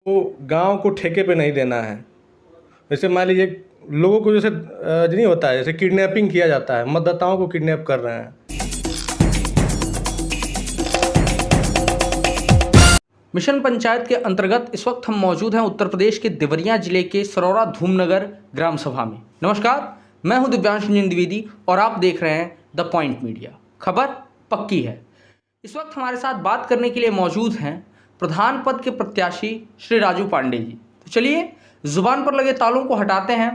वो गांव को ठेके पे नहीं देना है। जैसे मान लीजिए लोगों को जैसे नहीं होता है, जैसे किडनैपिंग किया जाता है, मतदाताओं को किडनैप कर रहे हैं। मिशन पंचायत के अंतर्गत इस वक्त हम मौजूद हैं उत्तर प्रदेश के देवरिया जिले के सरौरा धूमनगर ग्राम सभा में। नमस्कार, मैं हूं दिव्यांश रंजन द्विवेदी और आप देख रहे हैं द पॉइंट मीडिया। खबर पक्की है। इस वक्त हमारे साथ बात करने के लिए मौजूद हैं प्रधान पद के प्रत्याशी श्री राजू पांडे जी। तो चलिए जुबान पर लगे तालों को हटाते हैं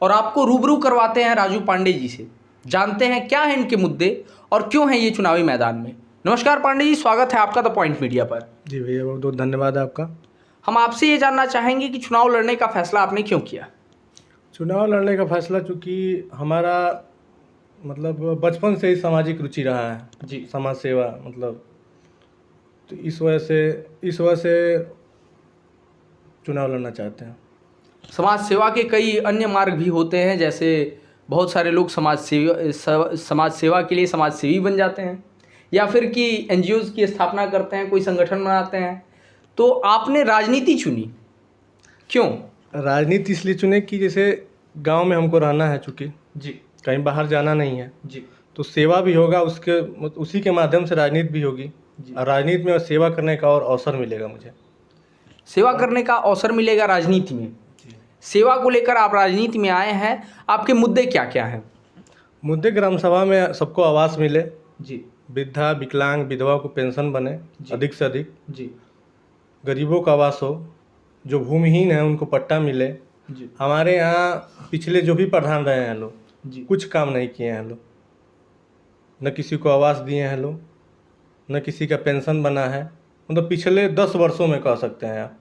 और आपको रूबरू करवाते हैं राजू पांडे जी से। जानते हैं क्या है इनके मुद्दे और क्यों हैं ये चुनावी मैदान में। नमस्कार पांडे जी, स्वागत है आपका द पॉइंट मीडिया पर। जी भैया, बहुत बहुत धन्यवाद आपका। हम आपसे ये जानना चाहेंगे कि चुनाव लड़ने का फैसला आपने क्यों किया। चुनाव लड़ने का फैसला चूँकि हमारा बचपन से ही सामाजिक रुचि रहा है जी। समाज सेवा तो इस वजह से चुनाव लड़ना चाहते हैं। समाज सेवा के कई अन्य मार्ग भी होते हैं, जैसे बहुत सारे लोग समाज सेवा के लिए समाज सेवी बन जाते हैं या फिर कि एनजीओज की स्थापना करते हैं, कोई संगठन बनाते हैं। तो आपने राजनीति चुनी, क्यों? राजनीति इसलिए चुने कि जैसे गांव में हमको रहना है, चूँकि जी कहीं बाहर जाना नहीं है जी तो सेवा भी होगा, उसी के माध्यम से राजनीति भी होगी और राजनीति में सेवा करने का और अवसर मिलेगा मुझे। सेवा करने का अवसर मिलेगा राजनीति में। सेवा को लेकर आप राजनीति में आए हैं, आपके मुद्दे क्या क्या हैं? मुद्दे ग्राम सभा में सबको आवास मिले जी वृद्धा विकलांग विधवा को पेंशन बने अधिक से अधिक जी गरीबों का आवास हो, जो भूमिहीन है उनको पट्टा मिले जी हमारे यहाँ पिछले जो भी प्रधान रहे हैं लोग जी कुछ काम नहीं किए हैं लोग, न किसी को आवास दिए हैं लोग, न किसी का पेंशन बना है। पिछले 10 वर्षों में कह सकते हैं आप,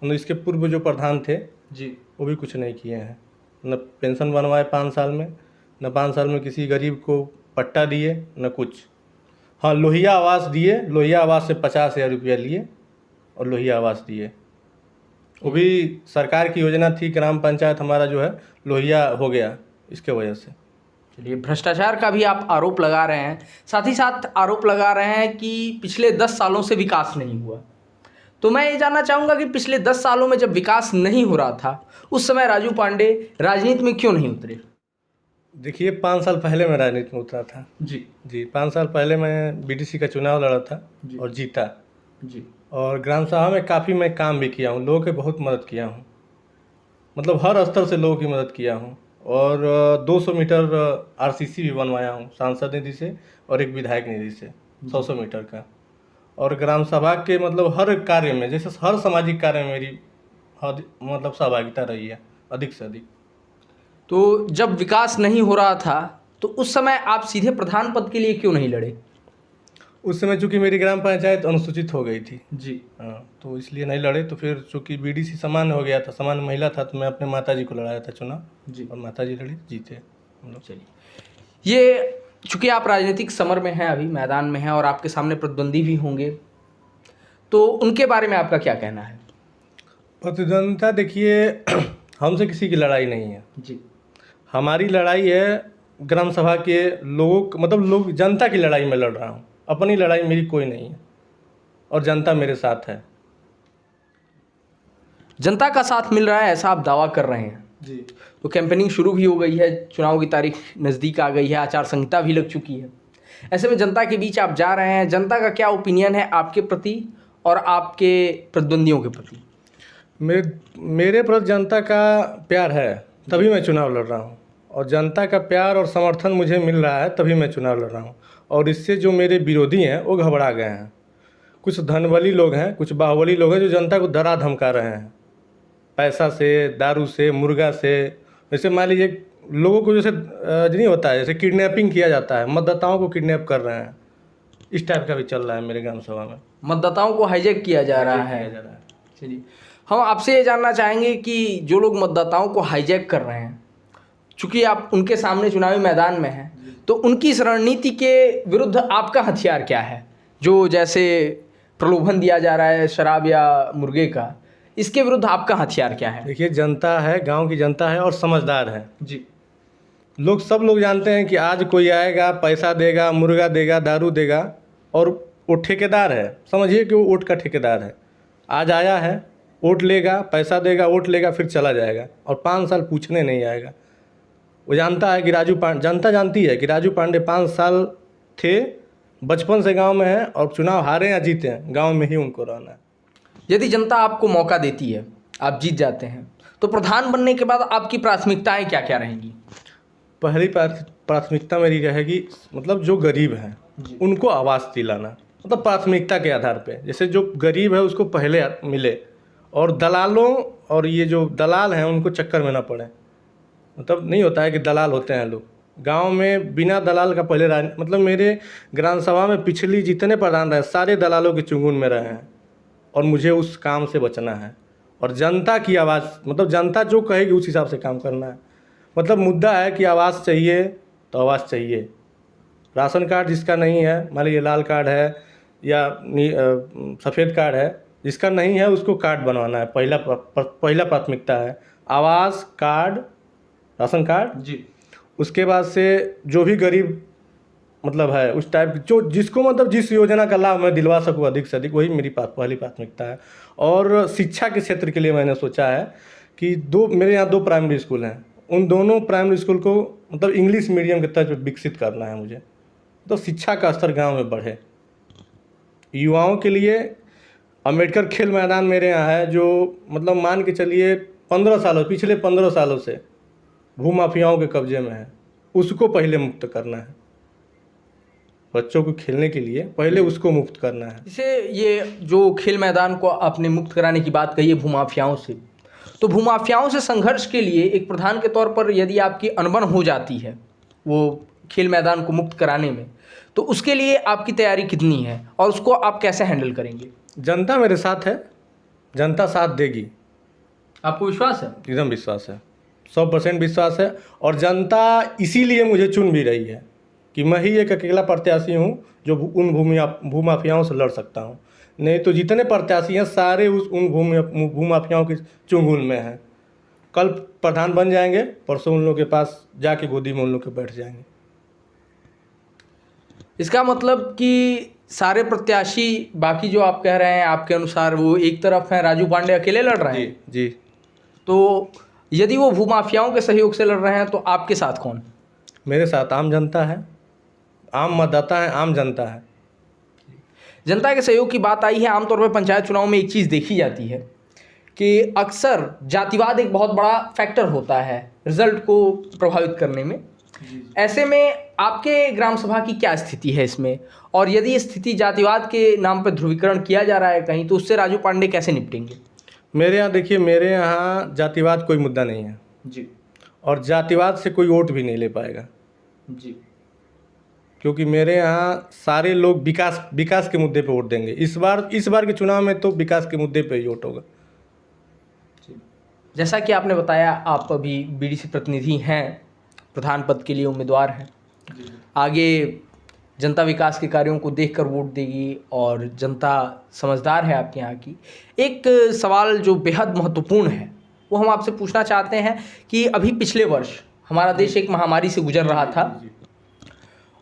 इसके पूर्व जो प्रधान थे जी वो भी कुछ नहीं किए हैं। न पेंशन बनवाए 5 साल में, न 5 साल में किसी गरीब को पट्टा दिए, न कुछ। हाँ, लोहिया आवास दिए, लोहिया आवास से 50,000 रुपया लिए और लोहिया आवास दिए। वो भी सरकार की योजना थी, ग्राम पंचायत हमारा जो है लोहिया हो गया इसके वजह से। चलिए, भ्रष्टाचार का भी आप आरोप लगा रहे हैं, साथ ही साथ आरोप लगा रहे हैं कि पिछले 10 सालों से विकास नहीं हुआ। तो मैं ये जानना चाहूँगा कि पिछले 10 सालों में जब विकास नहीं हो रहा था उस समय राजू पांडे राजनीति में क्यों नहीं उतरे? देखिए, 5 साल पहले मैं राजनीति में उतरा था। जी 5 साल पहले मैं बीडीसी का चुनाव लड़ा था और जीता जी। और ग्राम सभा में काफ़ी मैं काम भी किया हूँ, लोगों की बहुत मदद किया हूँ, हर स्तर से लोगों की मदद किया हूँ और 200 मीटर आरसीसी भी बनवाया हूँ सांसद निधि से और एक विधायक निधि से 100 मीटर का। और ग्राम सभा के हर कार्य में, जैसे हर सामाजिक कार्य में मेरी सहभागिता रही है अधिक से अधिक। तो जब विकास नहीं हो रहा था तो उस समय आप सीधे प्रधान पद के लिए क्यों नहीं लड़े? उस समय चूँकि मेरी ग्राम पंचायत अनुसूचित हो गई थी जी। हाँ, तो इसलिए नहीं लड़े। तो फिर चूँकि बीडीसी सामान्य हो गया था, सामान्य महिला था, तो मैं अपने माताजी को लड़ाया था चुनाव जी और माताजी लड़ी, जीते हम लोग। चलिए, ये चूँकि आप राजनीतिक समर में हैं, अभी मैदान में हैं और आपके सामने प्रतिद्वंदी भी होंगे, तो उनके बारे में आपका क्या कहना है? प्रतिद्वंदिता देखिए, हमसे किसी की लड़ाई नहीं है जी। हमारी लड़ाई है ग्राम सभा के लोगों लोग जनता की लड़ाई में लड़ रहा हूँ। अपनी लड़ाई मेरी कोई नहीं है और जनता मेरे साथ है। जनता का साथ मिल रहा है ऐसा आप दावा कर रहे हैं जी। तो कैंपेनिंग शुरू भी हो गई है, चुनाव की तारीख नज़दीक आ गई है, आचार संहिता भी लग चुकी है। ऐसे में जनता के बीच आप जा रहे हैं, जनता का क्या ओपिनियन है आपके प्रति और आपके प्रतिद्वंदियों के प्रति? मेरे प्रति जनता का प्यार है, तभी मैं चुनाव लड़ रहा हूँ और जनता का प्यार और समर्थन मुझे मिल रहा है, तभी मैं चुनाव लड़ रहा हूँ। और इससे जो मेरे विरोधी हैं वो घबरा गए हैं। कुछ धनबली लोग हैं, कुछ बाहुबली लोग हैं जो जनता को डरा धमका रहे हैं पैसा से, दारू से, मुर्गा से। जैसे मान लीजिए लोगों को जैसे नहीं होता है, जैसे किडनैपिंग किया जाता है, मतदाताओं को किडनैप कर रहे हैं, इस टाइप का भी चल रहा है मेरे ग्राम सभा में। मतदाताओं को हाईजैक किया जा रहा है। चलिए, हम आपसे ये जानना चाहेंगे कि जो लोग मतदाताओं को हाईजैक कर रहे हैं, चूँकि आप उनके सामने चुनावी मैदान में हैं, तो उनकी इस रणनीति के विरुद्ध आपका हथियार क्या है? जो जैसे प्रलोभन दिया जा रहा है शराब या मुर्गे का, इसके विरुद्ध आपका हथियार क्या है? देखिए, जनता है, गांव की जनता है और समझदार है जी। सब लोग जानते हैं कि आज कोई आएगा, पैसा देगा, मुर्गा देगा, दारू देगा और वो ठेकेदार है। समझिए कि वो वोट का ठेकेदार है। आज आया है, वोट लेगा, पैसा देगा, वोट लेगा, फिर चला जाएगा और 5 साल पूछने नहीं आएगा। वो जानता है कि जनता जानती है कि राजू पांडे 5 साल थे, बचपन से गांव में हैं और चुनाव हारे या जीते हैं, गांव में ही उनको रहना है। यदि जनता आपको मौका देती है, आप जीत जाते हैं, तो प्रधान बनने के बाद आपकी प्राथमिकताएं क्या क्या रहेंगी? पहली प्राथमिकता मेरी रहेगी मतलब जो गरीब हैं उनको आवास दिलाना, मतलब प्राथमिकता के आधार पे। जैसे जो गरीब है उसको पहले मिले और दलालों और ये जो दलाल हैं उनको चक्कर में ना पड़े। मतलब नहीं होता है कि दलाल होते हैं लोग गांव में, बिना दलाल का पहले मतलब मेरे ग्राम सभा में पिछली जितने प्रधान रहे सारे दलालों के चुंगुल में रहे हैं और मुझे उस काम से बचना है। और जनता की आवाज़, मतलब जनता जो कहेगी उस हिसाब से काम करना है। मतलब मुद्दा है कि आवाज़ चाहिए तो आवाज़ चाहिए। राशन कार्ड जिसका नहीं है, मान लीजिए लाल कार्ड है या सफ़ेद कार्ड है, जिसका नहीं है उसको कार्ड बनवाना है। पहला प्राथमिकता है आवास कार्ड, राशन कार्ड जी। उसके बाद से जो भी गरीब मतलब है उस टाइप जो जिसको मतलब जिस योजना का लाभ मैं दिलवा सकूँ अधिक से अधिक, वही मेरी पहली प्राथमिकता है। और शिक्षा के क्षेत्र के लिए मैंने सोचा है कि मेरे यहाँ 2 प्राइमरी स्कूल हैं, उन दोनों प्राइमरी स्कूल को मतलब इंग्लिश मीडियम के तर्ज पर विकसित करना है मुझे। तो शिक्षा का स्तर गाँव में बढ़े। युवाओं के लिए अम्बेडकर खेल मैदान मेरे यहाँ है, जो मतलब मान के चलिए पिछले 15 सालों से भूमाफियाओं के कब्जे में है, उसको पहले मुक्त करना है। बच्चों को खेलने के लिए पहले उसको मुक्त करना है। जैसे ये जो खेल मैदान को आपने मुक्त कराने की बात कही है भूमाफियाओं से, तो भूमाफियाओं से संघर्ष के लिए एक प्रधान के तौर पर यदि आपकी अनबन हो जाती है वो खेल मैदान को मुक्त कराने में, तो उसके लिए आपकी तैयारी कितनी है और उसको आप कैसे हैंडल करेंगे? जनता मेरे साथ है, जनता साथ देगी। आपको विश्वास है? एकदम विश्वास है, 100% विश्वास है। और जनता इसीलिए मुझे चुन भी रही है कि मैं ही एक अकेला प्रत्याशी हूँ जो उन भूमाफियाओं से लड़ सकता हूँ। नहीं तो जितने प्रत्याशी हैं सारे उन भूमाफियाओं के चुंगुल में हैं। कल प्रधान बन जाएंगे, परसों उन लोगों के पास जाके गोदी में उन लोग के बैठ जाएंगे। इसका मतलब कि सारे प्रत्याशी बाकी जो आप कह रहे हैं आपके अनुसार वो एक तरफ हैं, राजू पांडे अकेले लड़ रहे हैं? जी। तो यदि वो भूमाफियाओं के सहयोग से लड़ रहे हैं तो आपके साथ कौन? मेरे साथ आम जनता है, आम मतदाता है, आम जनता है। जनता के सहयोग की बात आई है। आमतौर पर पंचायत चुनाव में एक चीज़ देखी जाती है कि अक्सर जातिवाद एक बहुत बड़ा फैक्टर होता है रिजल्ट को प्रभावित करने में। ऐसे में आपके ग्राम सभा की क्या स्थिति है इसमें, और यदि स्थिति जातिवाद के नाम पर ध्रुवीकरण किया जा रहा है कहीं, तो उससे राजू पांडे कैसे निपटेंगे? मेरे यहाँ देखिए, मेरे यहाँ जातिवाद कोई मुद्दा नहीं है जी। और जातिवाद से कोई वोट भी नहीं ले पाएगा जी। क्योंकि मेरे यहाँ सारे लोग विकास के मुद्दे पे वोट देंगे। इस बार के चुनाव में तो विकास के मुद्दे पे ही वोट होगा। जैसा कि आपने बताया आप अभी बीडीसी प्रतिनिधि हैं, प्रधान पद के लिए उम्मीदवार हैं। आगे जनता विकास के कार्यों को देखकर वोट देगी और जनता समझदार है आपके यहाँ की। एक सवाल जो बेहद महत्वपूर्ण है वो हम आपसे पूछना चाहते हैं कि अभी पिछले वर्ष हमारा देश एक महामारी से गुजर रहा था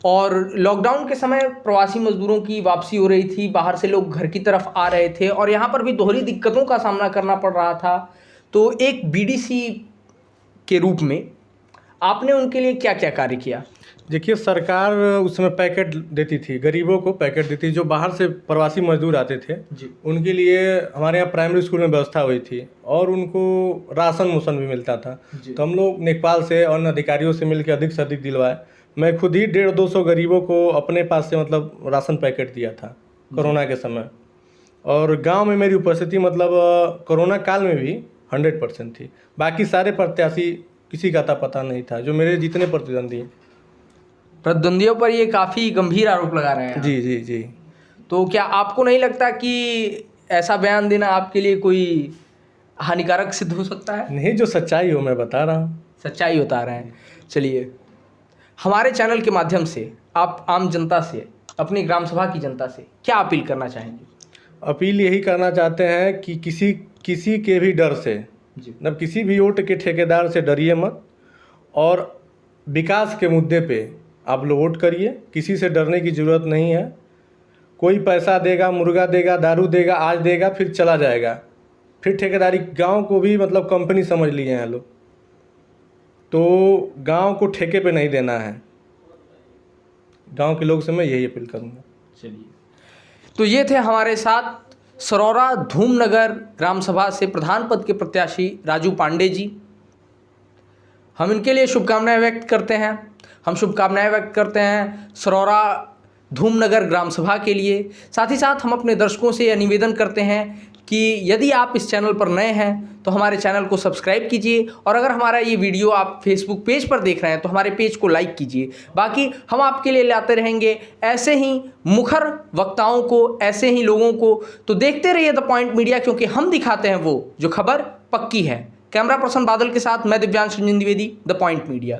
और लॉकडाउन के समय प्रवासी मजदूरों की वापसी हो रही थी, बाहर से लोग घर की तरफ आ रहे थे और यहाँ पर भी दोहरी दिक्कतों का सामना करना पड़ रहा था। तो एक बीडीसी के रूप में आपने उनके लिए क्या क्या कार्य किया? देखिए, सरकार उसमें पैकेट देती थी, गरीबों को पैकेट देती, जो बाहर से प्रवासी मजदूर आते थे जी। उनके लिए हमारे यहाँ प्राइमरी स्कूल में व्यवस्था हुई थी और उनको राशन भी मिलता था। तो हम लोग नेपाल से और अधिकारियों से मिलकर अधिक से अधिक दिलवाए। मैं खुद ही 150-200 गरीबों को अपने पास से मतलब राशन पैकेट दिया था कोरोना के समय। और गांव में मेरी उपस्थिति मतलब कोरोना काल में भी 100% थी। बाकी सारे प्रत्याशी किसी का पता नहीं था, जो मेरे जितने प्रतिद्वंदियों पर ये काफ़ी गंभीर आरोप लगा रहे हैं। जी जी जी। तो क्या आपको नहीं लगता कि ऐसा बयान देना आपके लिए कोई हानिकारक सिद्ध हो सकता है? नहीं, जो सच्चाई हो मैं बता रहा हूँ। सच्चाई बता रहे हैं। चलिए, हमारे चैनल के माध्यम से आप आम जनता से, अपनी ग्राम सभा की जनता से क्या अपील करना चाहेंगे? अपील यही करना चाहते हैं कि किसी के भी डर से, मतलब किसी भी वोट के ठेकेदार से डरिए मत और विकास के मुद्दे पे आप लोग वोट करिए। किसी से डरने की ज़रूरत नहीं है। कोई पैसा देगा, मुर्गा देगा, दारू देगा, आज देगा फिर चला जाएगा। फिर ठेकेदारी गांव को भी मतलब कंपनी समझ लिए हैं लोग। तो गांव को ठेके पे नहीं देना है। गांव के लोग से मैं यही अपील करूंगा। चलिए, तो ये थे हमारे साथ सरौरा धूमनगर ग्राम सभा से प्रधान पद के प्रत्याशी राजू पांडे जी। हम इनके लिए शुभकामनाएं व्यक्त करते हैं। हम शुभकामनाएं व्यक्त करते हैं सरौरा धूमनगर ग्राम सभा के लिए। साथ ही साथ हम अपने दर्शकों से यह निवेदन करते हैं कि यदि आप इस चैनल पर नए हैं तो हमारे चैनल को सब्सक्राइब कीजिए, और अगर हमारा ये वीडियो आप फेसबुक पेज पर देख रहे हैं तो हमारे पेज को लाइक कीजिए। बाकी हम आपके लिए लाते रहेंगे ऐसे ही मुखर वक्ताओं को, ऐसे ही लोगों को। तो देखते रहिए द पॉइंट मीडिया, क्योंकि हम दिखाते हैं वो जो खबर पक्की है। कैमरा पर्सन बादल के साथ मैं Divyansh Ranjan Dwivedi, the point media.